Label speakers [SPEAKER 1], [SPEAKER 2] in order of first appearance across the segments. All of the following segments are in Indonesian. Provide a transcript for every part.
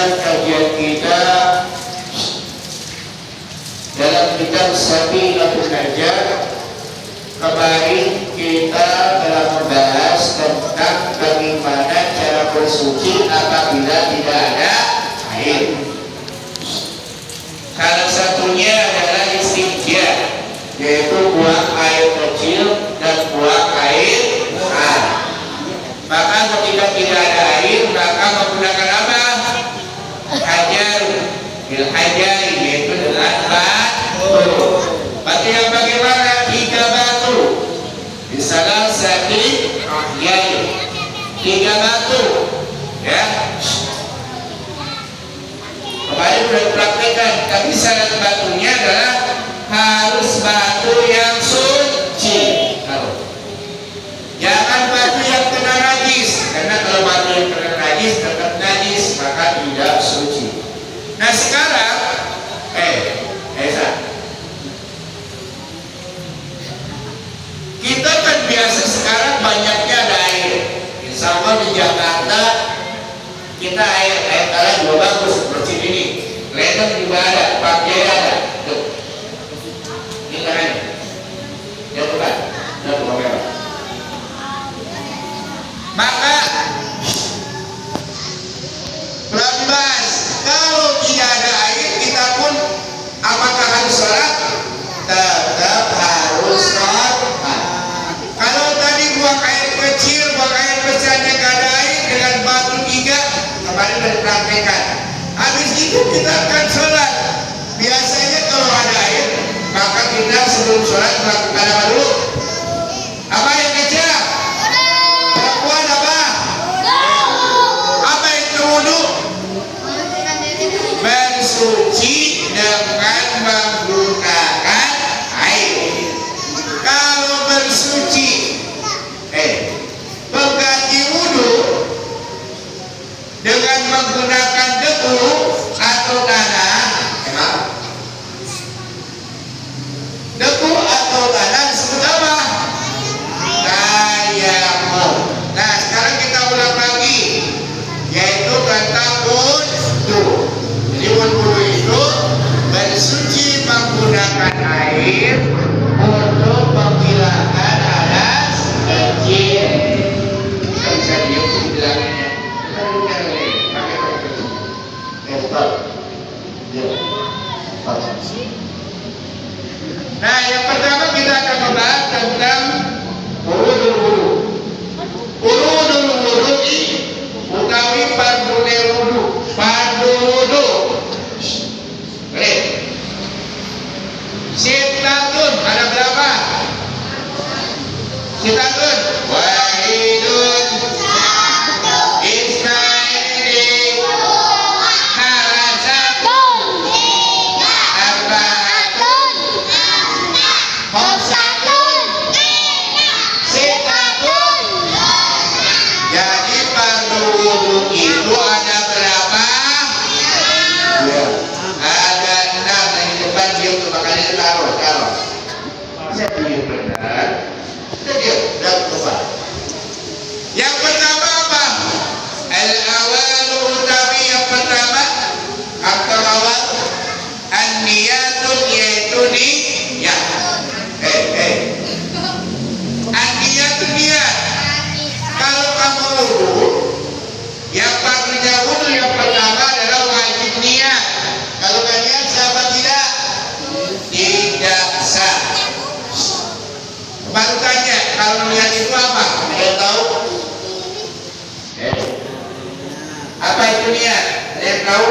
[SPEAKER 1] melanjutkan kajian kita dalam kitab Sabilatul Najah. Kemarin kita telah membahas tentang bagaimana cara bersuci apabila tidak ada air. Salah satunya adalah istinja, yaitu buang air kecil dan buang air besar. Maka ketika tidak ada air, maka menggunakan apa? Hajar, bil hajar, yaitu dengan batu. Batu yang bagaimana? 3 batu. Di salah satu yaitu 3 batu. Ya. Kemarin sudah dipraktikkan, tapi syarat batunya adalah harus batu yang suci. Jangan batu yang kena najis, karena kalau batu yang kena najis tetap najis, maka tidak suci. Nah sekarang, kita kan biasa sekarang banyaknya ada air. Sama di Jakarta kita air talan juga bagus seperti ini. Ledeng juga ada, pakai ada. Tuh. Ini kan? Ya bukan. Maka Rambas, kalau tidak ada air kita pun apakah harus sholat? Tetap harus sholat. Kalau tadi buang air kecil, buang air besarnya gak ada air dengan batu 3, kemarin sudah dipraktekkan. Habis itu kita akan sholat. Biasanya kalau ada air, maka kita sebelum sholat melakukan apa dulu? Apa yang kecil? Perempuan apa? Apa itu wudu? Bersuci dengan menggunakan air. Kalau bersuci, mengganti wudu dengan menggunakan debu atau tanah, debu atau tanah disebut apa? Tayamum. Nah sekarang kita ulang lagi, yaitu tentang wudu. Jadi wudu itu bersuci menggunakan air untuk menghilangkan hadas kecil. Kita bisa dibilangnya. Nah, yang pertama kita akan membahas tentang urudul wudu. Urudul wudu utawi fardune wudu. Fardu wudu. Sitatun ada berapa? Sitatun wahidun isnaini halasatun arba'atun khamsatun sitatun. Jadi fardu wudu itu ada berapa? Ya. Ada 6 yang di depan dia untuk makanya taruh. Saya pilih benar. Dia dan coba. Yang pertama apa? Al-awal utawi yang pertama atau awal an-niyatun yaitu niyat. An-niyatun niyat. Kalau kamu wudu, yang paginya wudu yang pertama adalah wajib niat. Kalau nggak niat siapa tidak? Tidak sah. Baru tanya, kalau niat itu apa? Ada yang tahu? Apa itu niat? Ada yang tahu?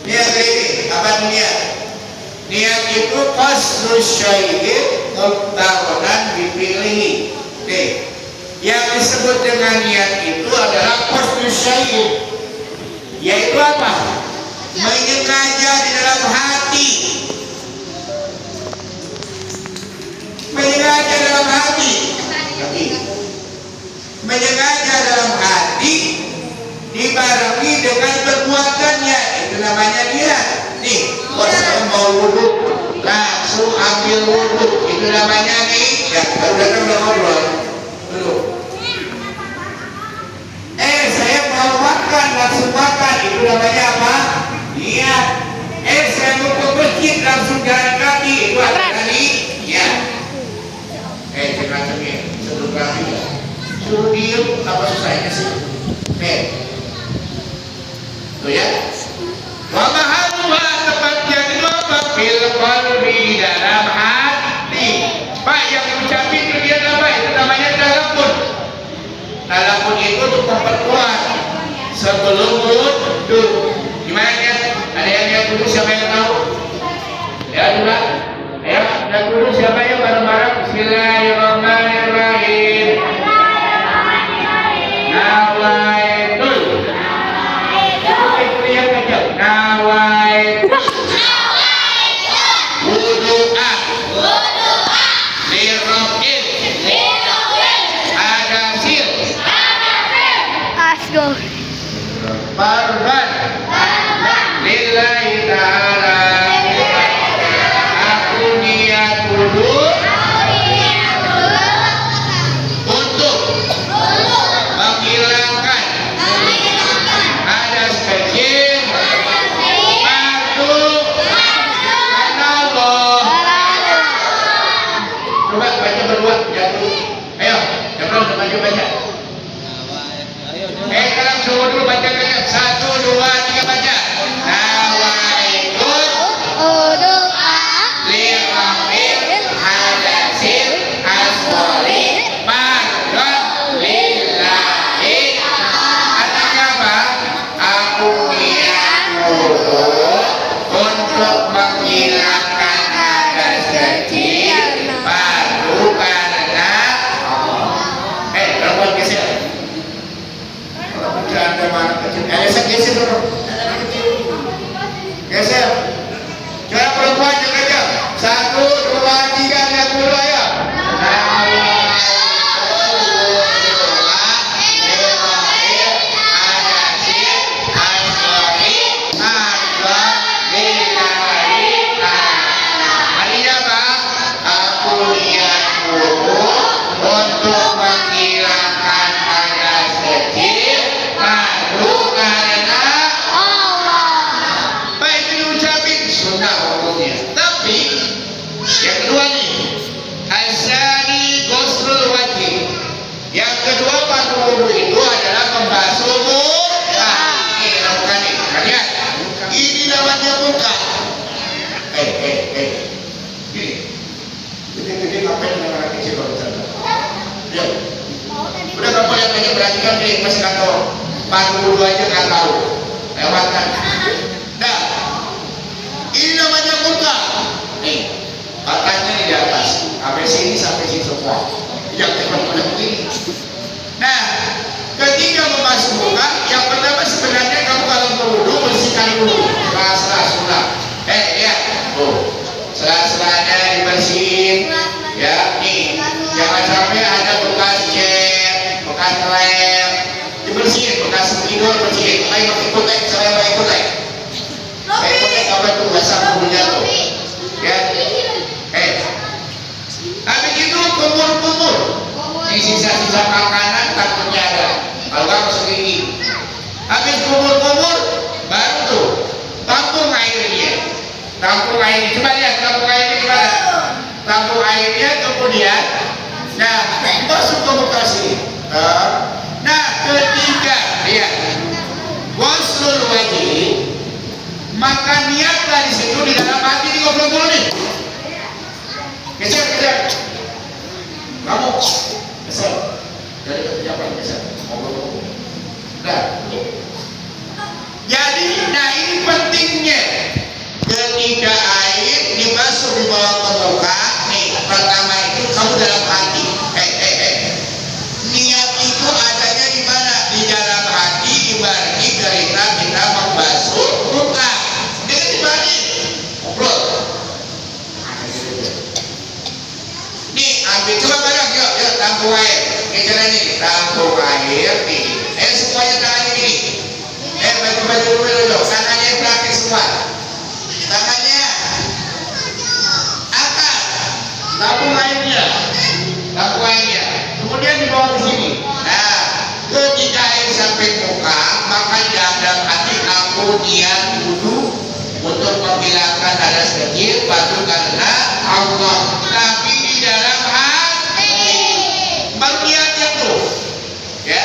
[SPEAKER 1] Niat ini, apa itu niat? Niat itu qasdus syai'in muqtaronan dipilih. Yang disebut dengan niat itu adalah qasdus syai'in, yaitu apa? Menyengaja di dalam hati. Menyengaja dalam hati. Menyengaja dalam hati dibarengi dengan perbuatannya, itu namanya niat. Nih, saya mau wudu, langsung ambil wudu, itu namanya niat. Baru datang udah ngobrol dulu. Saya mau makan, langsung makan, itu namanya apa? Niat. Saya mau ke masjid langsung jalan kaki itu ada tadi ya. Jangan sebelum kami suruh diem apa susahnya sih? Tuh ya. Wa mahalluha tepatnya kedua fil qalbi di dalam hati. Pak yang mengucapin itu dia apa? Itu namanya talaqun. Talaqun itu untuk memperkuat sebelum wudhu. Gimana ya? Ada yang lihat dulu siapa yang tahu? Ya coba. Ayo, lihat dulu siapa yang bareng-bareng. Bismillahirrahmanirrahim. Nawaitul. Itu yang kecil. Nawaitul. Wudu'a. Lirrofil. Hadasir.
[SPEAKER 2] Asgo.
[SPEAKER 1] Farban. Lillahi ta'ala. Aku niat dulu untuk menghilangkan hadas kecil fardu karena Allah. Coba baca berdua jatuh. Ayo, coba baca. Kalau semua dulu baca banyak. 1, 2, 3 baca. Nawaitul lirrafil hadasil asghari fardhan lillahi. Artinya apa? Aku niat wudu untuk menghilangkan hadas kecil fardu karena perempuan geser. Ada mana kecil? Geser dulu. Geser. Coba perempuan juga aja. 1, 2, 3 lihat dulu ya. Artinya apa? Aku niat wudu untuk menghilangkan hadas kecil fardu karena baik itu diucapin sunnah hukumnya. Tapi yang kedua nih, asyari ghuslul wajhi. Yang kedua fardu wudu itu adalah membasuh muka. Ini lakukan nih, kalian. Ini namanya muka. Gini. Gede-gede ngapain dengan anak kecil kalau bercanda? Ya. Udah kamu lihat aja, perhatikan nih, masih kantor. Fardu wudu aja nggak tahu. Lewatkan. Nah, ini namanya muka. Nih, matanya di atas, sampai sini semua. Yang teman-teman begini. Nah, ketika membasuh muka, yang pertama sebenarnya kamu kalau berwudu bersihkan dulu. Sela-sela sunnah. Lihat, tuh, sela-selanya dibersihin. Ya, nih, jangan sampai ada bekas cat, bekas lem, dibersihin, bekas tidur bersihin. Ayo ikut saya mau ikut Saya ikut apa tuh basah bumbunya tuh. Ya, habis itu kumur-kumur. Di sisa-sisa makanan takutnya ada. Kalau kamu segini. Habis kumur-kumur, baru tuh tampung airnya. Tampung airnya, coba lihat tampung airnya gimana? Tampung airnya kemudian, nah masuk ke muka sini. Nah ketiga, lihat, ghuslul wajhi, maka niatlah di situ di dalam hati di ngobrol dulu nih. Geser. Kamu geser. Dari kejapan geser. Ngobrol. Nah. Jadi, nah ini pentingnya. Ketika air dibasuh di bawah permukaan, nih pertama itu kamu dalam hati. Niat itu adanya di mana? Di dalam hati, ibaratnya cerita kita membasuh muka. Dia dibanding ngobrol. Nih ambil coba barang yuk tampung air. Ini caranya nih tampung air nih. Semuanya tangannya gini. Baju dulu. Tangannya belakang semua. Tangannya angkat, tampung airnya, kemudian dibawa ke sini. Nah, ketika air sampai muka, maka di dalam hati aku niat wudu untuk menghilangkan hadas kecil batu karena Allah, tapi di dalam hati baru niatnya tuh ya.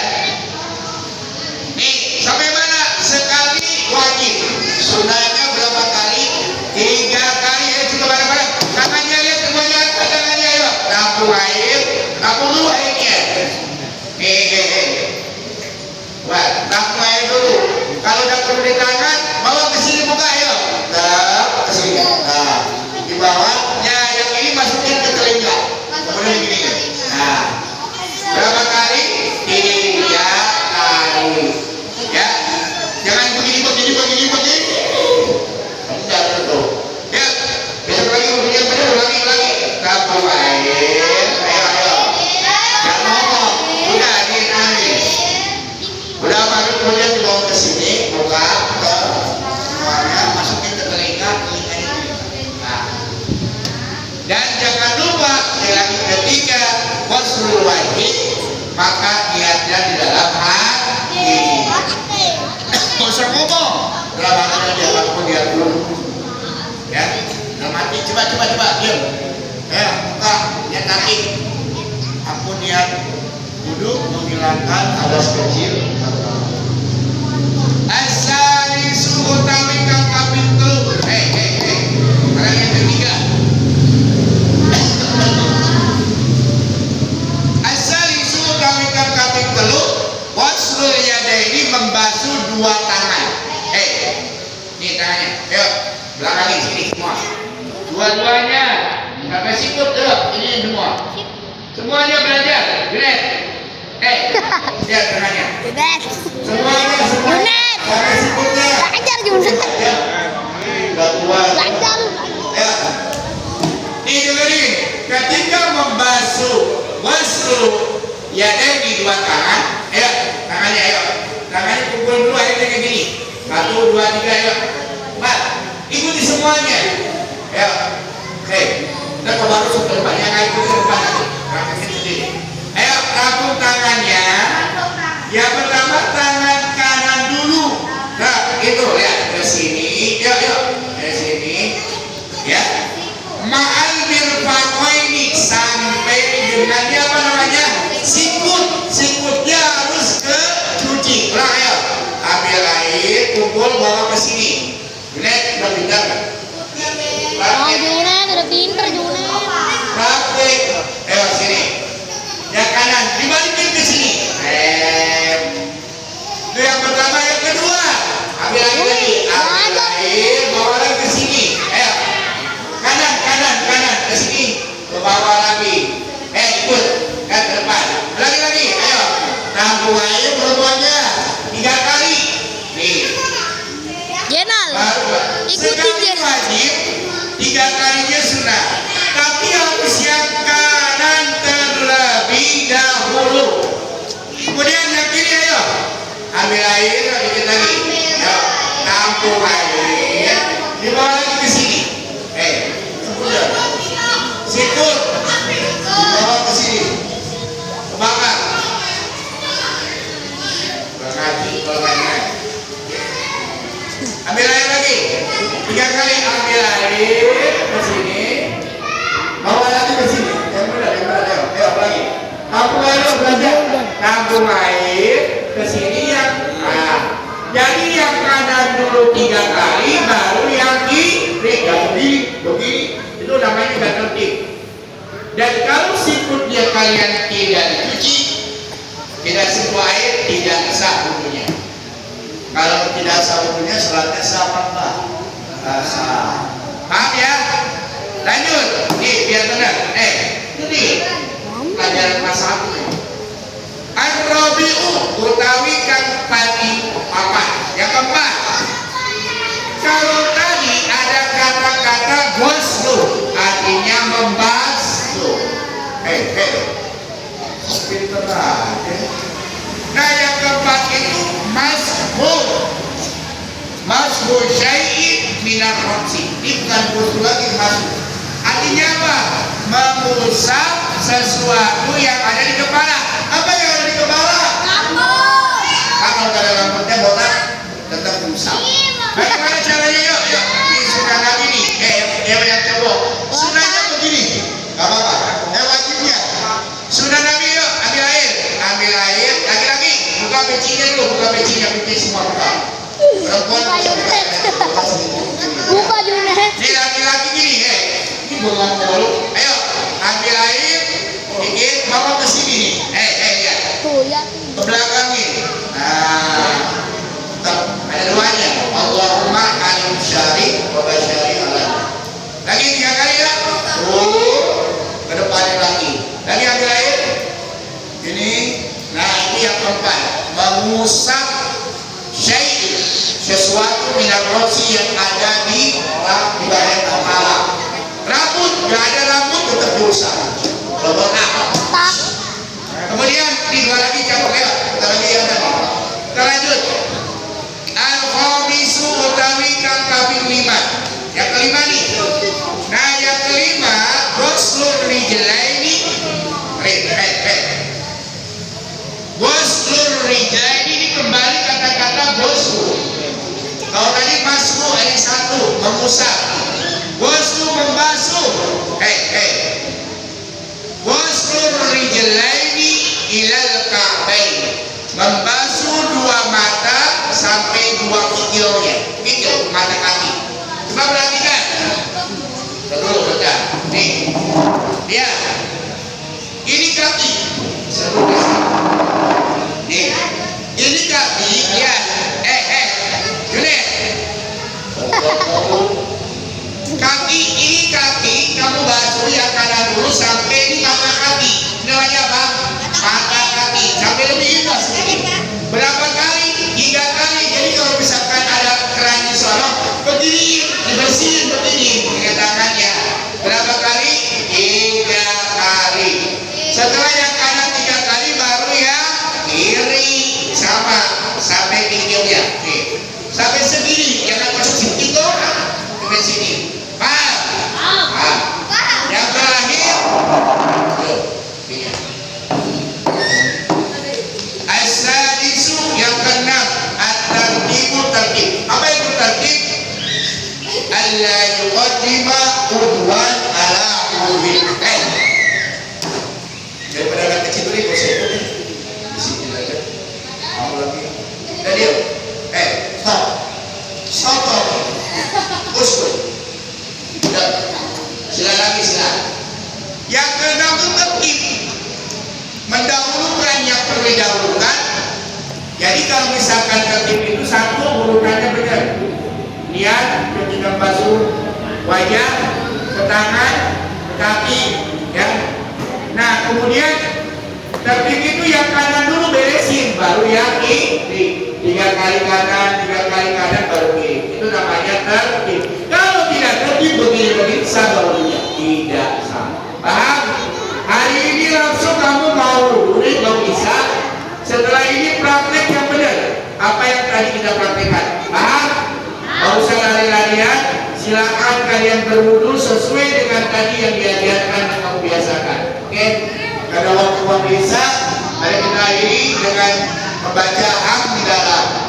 [SPEAKER 1] Nih sampai mana? Sekali wajib, sunahnya berapa kali? 3 kali. Coba bareng-bareng tangannya, lihat semuanya angkat tangannya, ayo tampung air, tampung dulu airnya. Wah, tampung air dulu. Kalau udah perlu di tangan, bawa ke sini, buka, ayo. Ke sini. Nah, di bawahnya yang ini masukin ke telinga. Kemudian begini. Nah, berapa kali? 3 kali. Ya, jangan begini. Bentar tuh. Ya, besok lagi begini benar, ulangi. Tampung air. Ayo. Jangan ngomong. Udah ini. Udah baru kemudian dibawa ke sini, buka ke semuanya, masukin ke telinga ini. Nah. Dan jangan lupa lagi ketika wasul wajib, maka niatnya di dalam hati. Nggak usah ngomong. Dalam hati dia lakukan dia dulu. Ya, dalam hati coba diam. Ya, buka niat hati. Aku niat duduk menghilangkan hadas kecil. Asalisu utawi kang kaping 3. Barang yang ketiga. Asalisu utawi kang kaping 3, waslul yadaini membasuh 2 tangan. Nih tangannya. Ayo, belakangin sini semua. Dua-duanya. Sampai sikut dulu. Ini semua. Semuanya belajar. Junet. Lihat tangannya. Semuanya. Sampai sikutnya.
[SPEAKER 2] Belajar Junet.
[SPEAKER 1] Belajar. Ya. Ini dengerin. Ketika membasuh waslul yadaini 2 tangan. Ayo, tangannya ayo. Tangannya kumpul dulu akhirnya kayak gini. 1, 2, 3, ayo. Mat, ikuti semuanya. Ayo. Kita baru ke depan, yang lain ke depan nanti. Rapiin sendiri. Ayo, rangkum tangannya. Yang pertama tangan kanan dulu. Nah, itu lihat ke sini. Yuk. Ke sini. Ya. Ma'al mirfaqaini sampai dengan apa namanya? Sikut. Sikutnya harus ke cuci. Ulang ayo. Ambil air, kumpul, bawa ke sini. Junet, udah pintar kan?
[SPEAKER 2] Junet udah pinter Junet.
[SPEAKER 1] Praktik. Ayo sini. Yang kanan dibalikin ke sini. Itu yang pertama, yang kedua. Ambil air lagi. Ambil air, bawa lagi ke sini. Ayo. Kanan ke sini. Bawa lagi. Ikut ke depan. Lagi. Ayo. Tampung air semuanya 3 kali. Nih.
[SPEAKER 2] Jenal. Ikutin
[SPEAKER 1] Sekali
[SPEAKER 2] dia.
[SPEAKER 1] wajib, 3 kalinya sunnah. Tapi harus yang kanan terlebih dahulu. Kemudian yang kiri, ayo. Ambil air, dikit lagi. Ayo. Tampung air. Dibawa lagi ke sini. Kemudian sikut. Dibawa ke sini. Kebakar. Ambil air lagi 3 kali, ambil air ke sini, bawa lagi ke sini. Yang benar, ayo lagi. Tampung air, belajar. Tampung air ke sini yang jadi yang kanan dulu 3 kali, baru yang kiri. Begini, itu namanya gak tertib. Dan kalau sikutnya kalian tidak dicuci, tidak sentuh air, tidak sah wudunya. Kalau tidak sah wudunya, salatnya sah apa enggak? Sah. Paham ya? Lanjut. Nih, biar benar. Ini pelajaran kelas 1. Ar-rabi'u utawi kang padi apa? Yang keempat. Kalau tadi ada kata-kata ghuslu, artinya membasuh. Pinter aja. Nah, yang keempat itu mashu syai'in minar rotsi. Ini bukan ghuslu lagi, mashu. Artinya apa? Mengusap sesuatu yang ada di kepala. Apa yang ada di kepala? Rambut. Kalau ada rambutnya botak, tetap usap. pecinya dulu, buka pecinya, pipi semua buka. Perempuan
[SPEAKER 2] Buka Junet. Buka Junet.
[SPEAKER 1] Ini laki-laki gini, ini bengong mulu. Ayo, ambil air, dikit, bawa ke sini nih. Lihat,
[SPEAKER 2] Tuh ya.
[SPEAKER 1] ke belakang nih. Nah, tetap ada doanya. Allahumma alim syari wa basyari alam. Lagi 3 kali ya. Ke depannya lagi. Lagi ambil air. Ini, nah ini yang keempat, mengusap syai' sesuatu minyak rosi yang ada di bagian kepala. Rambut, nggak ada rambut tetap diusap. Nomor A.
[SPEAKER 2] Tak.
[SPEAKER 1] Kemudian 3 lagi campur lewat. Kita lagi yang tadi. Kita lanjut. Al-khamisu utawi kang kaping 5. Yang kelima nih. Nah yang kelima, ghuslur rijlaini. Ghuslur rijlaini ini kembali kata-kata ghuslu. Kalau tadi masku ayat 1 mengusap. Ghuslu membasuh. Ghuslur rijlaini ilal ka'bain. Membasuh 2 mata sampai 2 kikilnya. Kikil mata kaki. Coba perhatikan. Dulu bentar. Nih. Dia. Ini kaki. Seru nih. Ini kaki. Ya. Junet. Kaki ini kaki kamu basuh yang kanan dulu sampai di mata kaki. Ini namanya apa? Mata kaki. Sampai lebih indah sedikit. Berapa kali? 3 kali. Jadi kalau misalkan ada keran di sono, berdiri, dibersihin berdiri dengan tangannya. Berapa kali? 3 kali. Setelah yang kanan 3 kali, baru yang kiri sama sampai pinggirnya. Nih, sampai segini, jangan masuk sini doang. Sampai sini. Paham? Yang terakhir, tuh, lihat. As-sadisu yang keenam, at-tartibu tartib. Apa itu tartib? Alla yuqaddima udwan ala udwin. Daripada anak kecil tadi, kau saya ikut di sini aja. Mau lagi? Dan dia, stop. Usul. Udah, sila lagi sila. Yang keenam itu tertib. Mendahulukan yang perlu didahulukan. Jadi kalau misalkan tertib itu 1 urutannya benar. Lihat ketika basuh wajah, ke tangan, ke kaki, ya. Nah kemudian tertib itu yang kanan dulu beresin, baru yang kiri. 3 kali kanan, 3 kali kanan, baru kiri. Itu namanya tertib. Kalau tidak tertib begini-begini sabarnya tidak sah. Paham? Hari ini langsung kamu mau lurus, mau bisa. Setelah ini praktek yang benar. Apa yang tadi kita praktekkan? Paham? Mau usah lari-larian. Silakan kalian berwudu sesuai dengan tadi yang diajarkan dan kamu biasakan. Oke? Karena waktu bisa, mari kita akhiri dengan membaca hamdalah.